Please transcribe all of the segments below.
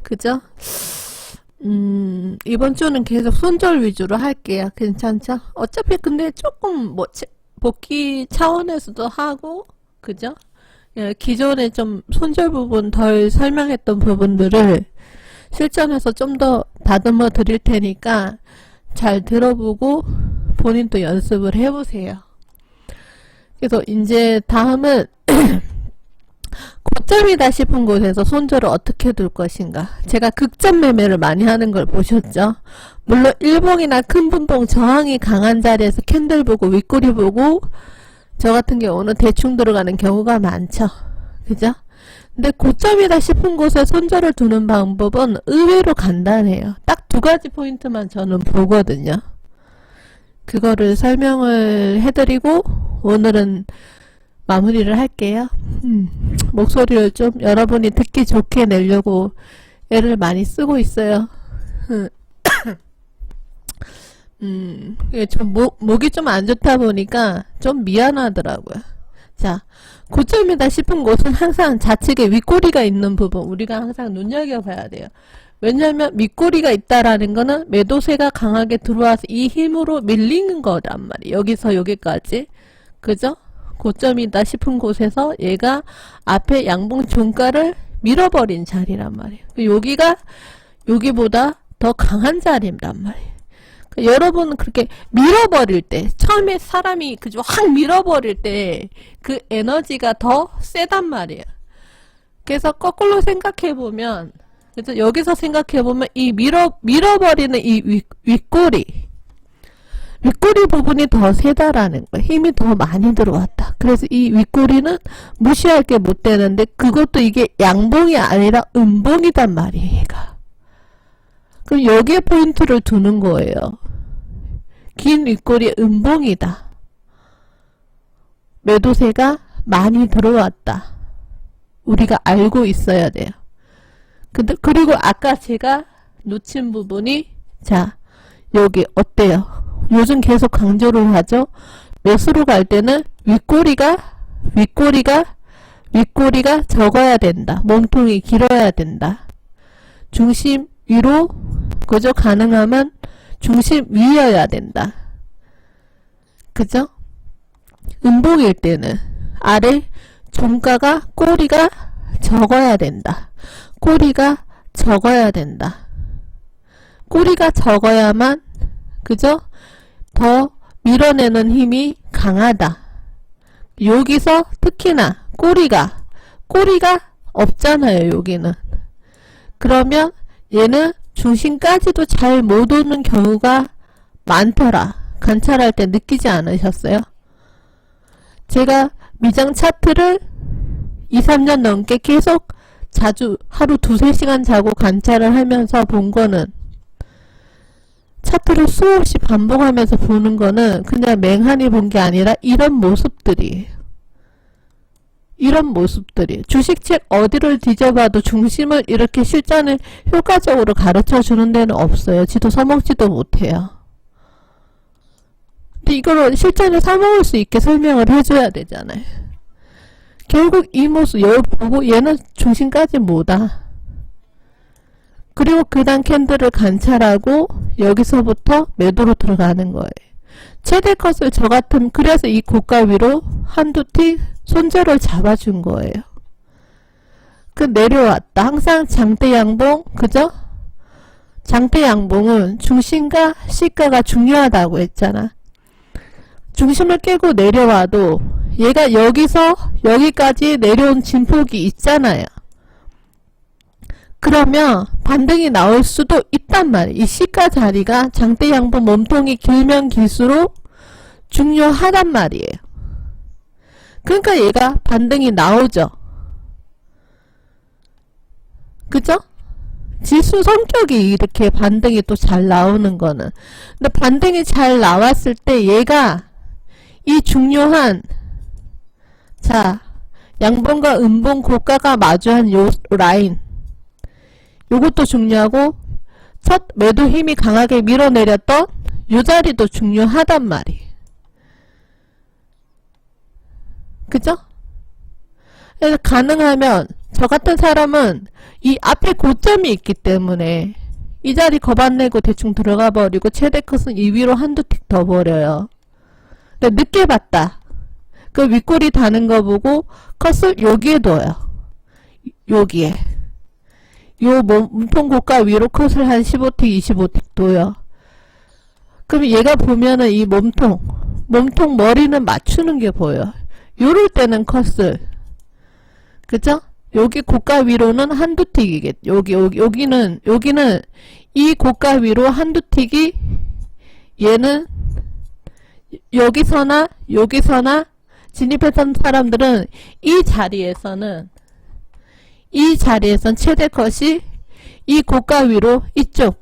그죠? 이번 주는 계속 손절 위주로 할게요. 괜찮죠? 어차피 근데 조금 뭐 복귀 차원에서도 하고, 그죠? 예, 기존에 좀 손절 부분 덜 설명했던 부분들을 실전에서 좀 더 다듬어 드릴 테니까 잘 들어보고 본인도 연습을 해보세요. 그래서 이제 다음은 고점이다 싶은 곳에서 손절을 어떻게 둘 것인가. 제가 극점 매매를 많이 하는 걸 보셨죠? 물론 일봉이나 큰 분봉 저항이 강한 자리에서 캔들 보고 윗꼬리 보고 저 같은 경우는 대충 들어가는 경우가 많죠. 그죠? 근데 고점이다 싶은 곳에 손절을 두는 방법은 의외로 간단해요. 딱 두 가지 포인트만 저는 보거든요. 그거를 설명을 해드리고 오늘은 마무리를 할게요. 목소리를 좀 여러분이 듣기 좋게 내려고 애를 많이 쓰고 있어요. 목이 좀 안 좋다 보니까 좀 미안하더라고요. 자, 고점이다 싶은 곳은 항상 좌측에 윗꼬리가 있는 부분 우리가 항상 눈여겨봐야 돼요. 왜냐면 윗꼬리가 있다라는 거는 매도세가 강하게 들어와서 이 힘으로 밀리는 거란 말이에요. 여기서 여기까지. 그죠? 고점이다 싶은 곳에서 얘가 앞에 양봉 종가를 밀어버린 자리란 말이에요. 여기가 여기보다 더 강한 자리란 말이에요. 그러니까 여러분은 그렇게 밀어버릴 때, 처음에 사람이 그저 확 밀어버릴 때 그 에너지가 더 세단 말이에요. 그래서 거꾸로 생각해보면, 그래서 여기서 생각해보면 이 밀어버리는 이 윗꼬리 부분이 더 세다라는 거예요. 힘이 더 많이 들어왔다. 그래서 이 윗꼬리는 무시할 게 못 되는데 그것도 이게 양봉이 아니라 음봉이단 말이에요. 얘가. 그럼 여기에 포인트를 두는 거예요. 긴 윗꼬리 음봉이다. 매도세가 많이 들어왔다. 우리가 알고 있어야 돼요. 근데 그리고 아까 제가 놓친 부분이 자 여기 어때요? 요즘 계속 강조를 하죠. 매수로 갈 때는 윗꼬리가 적어야 된다. 몸통이 길어야 된다. 중심 위로 그저 가능하면 중심 위여야 된다. 그죠? 음봉일 때는 아래 종가가 꼬리가 적어야 된다. 꼬리가 적어야 된다. 꼬리가 적어야만 그죠? 더 밀어내는 힘이 강하다. 여기서 특히나 꼬리가 없잖아요. 여기는. 그러면 얘는 중심까지도 잘 못 오는 경우가 많더라. 관찰할 때 느끼지 않으셨어요? 제가 미장 차트를 2, 3년 넘게 계속 자주 하루 2-3시간 자고 관찰을 하면서 본 거는 차트를 수없이 반복하면서 보는 거는 그냥 맹하니 본 게 아니라 이런 모습들이에요. 주식책 어디를 뒤져봐도 중심을 이렇게 실전을 효과적으로 가르쳐 주는 데는 없어요. 지도 써먹지도 못해요. 근데 이걸 실전에 써먹을 수 있게 설명을 해줘야 되잖아요. 결국 이 모습 여기 보고 얘는 중심까지 못와. 그리고 그 다음 캔들을 관찰하고 여기서부터 매도로 들어가는 거예요. 최대 컷을 저 같은 그래서 이 고가 위로 한두 티 손절을 잡아준 거예요. 그 내려왔다. 항상 장대 양봉 그죠? 장대 양봉은 중심과 시가가 중요하다고 했잖아. 중심을 깨고 내려와도 얘가 여기서 여기까지 내려온 진폭이 있잖아요. 그러면 반등이 나올 수도 있단 말이에요. 이 시가 자리가 장대 양봉 몸통이 길면 길수록 중요하단 말이에요. 그러니까 얘가 반등이 나오죠. 그죠? 지수 성격이 이렇게 반등이 또 잘 나오는 거는. 근데 반등이 잘 나왔을 때 얘가 이 중요한 자 양봉과 음봉 고가가 마주한 요 라인 요것도 중요하고 첫 매도 힘이 강하게 밀어내렸던 요 자리도 중요하단 말이에요. 그죠? 그래서 가능하면 저 같은 사람은 이 앞에 고점이 있기 때문에 이 자리 겁 안 내고 대충 들어가 버리고 최대 컷은 이 위로 한두 틱 더 버려요. 근데 늦게 봤다. 그 윗꼬리 다는 거 보고 컷을 여기에 둬요. 여기에. 요 몸통 고가 위로 컷을 한 15틱, 25틱 둬요. 그럼 얘가 보면은 이 몸통 머리는 맞추는 게 보여. 요럴 때는 컷을. 그죠? 여기 고가 위로는 한두 틱이겠. 여기는 이 고가 위로 한두 틱이 얘는 여기서나 진입했던 사람들은 이 자리에선 최대 컷이 이 고가 위로 이쪽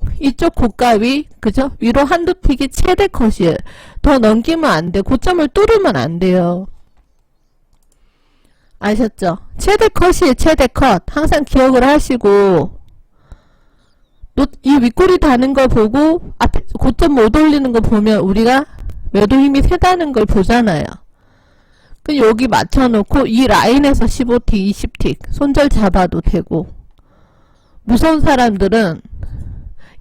고가 위 그죠? 위로 한두 틱이 최대 컷이에요. 더 넘기면 안 돼. 고점을 뚫으면 안 돼요. 아셨죠? 최대 컷이에요. 최대 컷. 항상 기억을 하시고 이 윗꼬리 다는 거 보고 앞에 고점 못 올리는 거 보면 우리가 매도 힘이 세다는 걸 보잖아요. 그 여기 맞춰놓고 이 라인에서 15틱, 20틱 손절 잡아도 되고 무서운 사람들은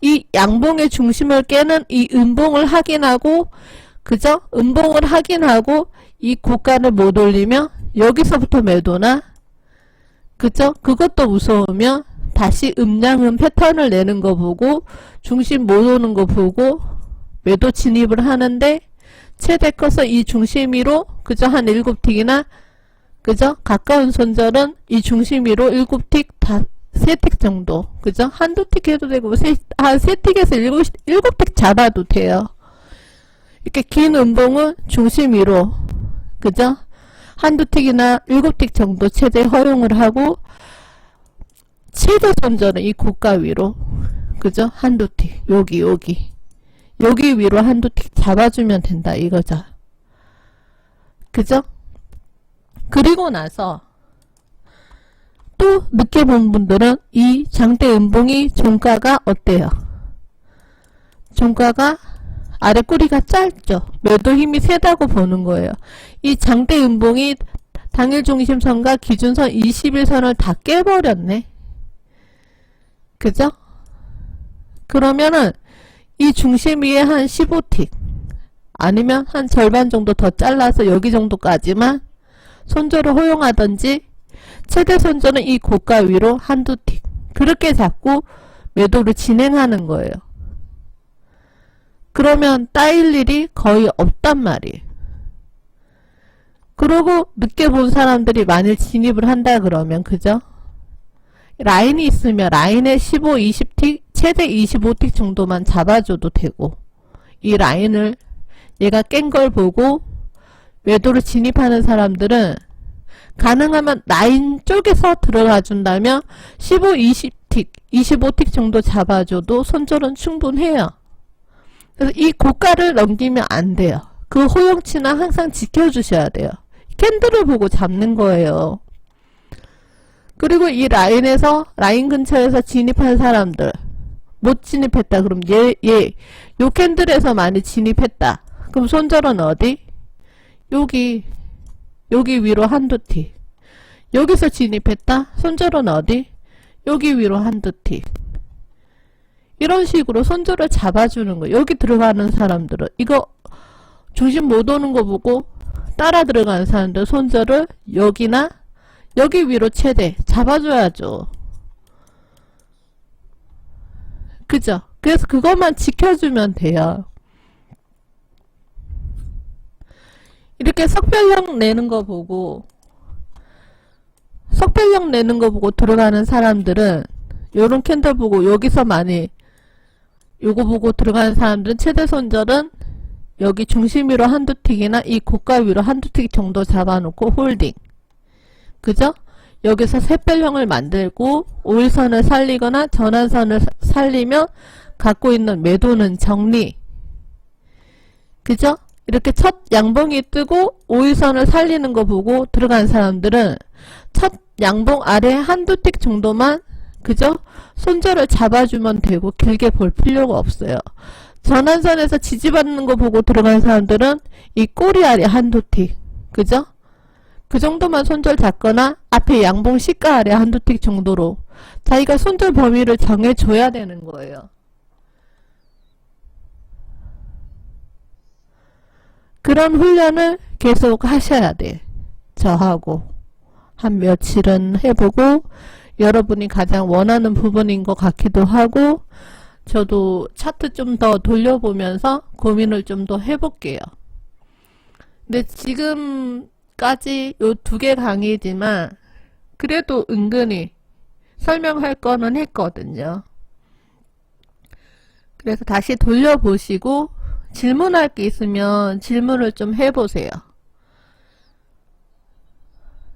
이 양봉의 중심을 깨는 이 음봉을 확인하고 그죠? 음봉을 확인하고 이 고가를 못 올리면 여기서부터 매도나 그죠? 그것도 무서우면 다시 음양음 패턴을 내는 거 보고 중심 못 오는 거 보고 매도 진입을 하는데 최대 커서 이 중심 위로 그죠? 한 7틱이나 그죠? 가까운 손절은 이 중심 위로 7틱 3틱 정도 그죠? 한두 틱 해도 되고 한 3틱에서 7틱 잡아도 돼요. 이렇게 긴 음봉은 중심 위로 그죠? 한두 틱이나 7틱 정도 최대 허용을 하고 최대 손절은 이 고가 위로 그죠? 한두 틱 여기 위로 한두 틱 잡아주면 된다 이거죠. 그죠? 그리고 나서 또 늦게 본 분들은 이 장대 음봉이 종가가 어때요? 종가가 아래 꼬리가 짧죠. 매도 힘이 세다고 보는 거예요. 이 장대 음봉이 당일 중심선과 기준선 21선을 다 깨버렸네. 그죠? 그러면은 이 중심 위에 한 15틱 아니면 한 절반 정도 더 잘라서 여기 정도까지만 손절을 허용하던지 최대 손절은 이 고가 위로 한두 틱 그렇게 잡고 매도를 진행하는 거예요. 그러면 따일 일이 거의 없단 말이에요. 그러고 늦게 본 사람들이 만일 진입을 한다 그러면 그죠? 라인이 있으면 라인에 15, 20틱 최대 25틱 정도만 잡아줘도 되고 이 라인을 얘가 깬 걸 보고 매도를 진입하는 사람들은 가능하면 라인 쪽에서 들어가 준다면 15, 20틱, 25틱 정도 잡아줘도 손절은 충분해요. 그래서 이 고가를 넘기면 안 돼요. 그 호용치는 항상 지켜주셔야 돼요. 캔들을 보고 잡는 거예요. 그리고 이 라인에서 라인 근처에서 진입한 사람들 못 진입했다. 그럼 요 캔들에서 많이 진입했다. 그럼 손절은 어디? 여기 위로 한두 틱. 여기서 진입했다. 손절은 어디? 여기 위로 한두 틱. 이런 식으로 손절을 잡아주는 거예요. 여기 들어가는 사람들은 이거 중심 못 오는 거 보고 따라 들어가는 사람들 손절을 여기나 여기 위로 최대 잡아줘야죠. 그죠? 그래서 그것만 지켜주면 돼요. 이렇게 석별력 내는 거 보고 들어가는 사람들은 요런 캔들 보고 여기서 많이 요거 보고 들어가는 사람들은 최대 손절은 여기 중심 위로 한두 틱이나 이 고가 위로 한두 틱 정도 잡아놓고 홀딩. 그죠? 여기서 샛별형을 만들고 5일선을 살리거나 전환선을 살리면 갖고 있는 매도는 정리. 그죠? 이렇게 첫 양봉이 뜨고 5일선을 살리는 거 보고 들어간 사람들은 첫 양봉 아래 한두 틱 정도만 그죠? 손절을 잡아주면 되고 길게 볼 필요가 없어요. 전환선에서 지지받는 거 보고 들어간 사람들은 이 꼬리 아래 한두 틱 그죠? 그 정도만 손절 잡거나 앞에 양봉 시가 아래 한두 틱 정도로 자기가 손절 범위를 정해줘야 되는 거예요. 그런 훈련을 계속 하셔야 돼. 저하고 한 며칠은 해보고 여러분이 가장 원하는 부분인 것 같기도 하고 저도 차트 좀 더 돌려보면서 고민을 좀 더 해볼게요. 근데 지금까지 요 2개 강의지만 그래도 은근히 설명할 거는 했거든요. 그래서 다시 돌려보시고 질문할 게 있으면 질문을 좀 해보세요.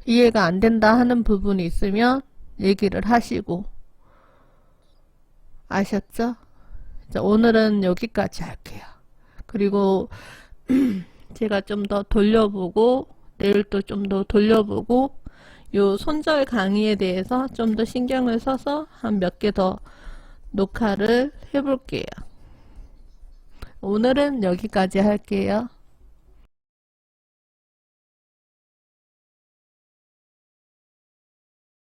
이해가 안 된다 하는 부분이 있으면 얘기를 하시고. 아셨죠? 자, 오늘은 여기까지 할게요. 그리고 제가 좀 더 돌려보고 내일 또 좀 더 돌려보고 요 손절 강의에 대해서 좀 더 신경을 써서 한 몇 개 더 녹화를 해볼게요. 오늘은 여기까지 할게요.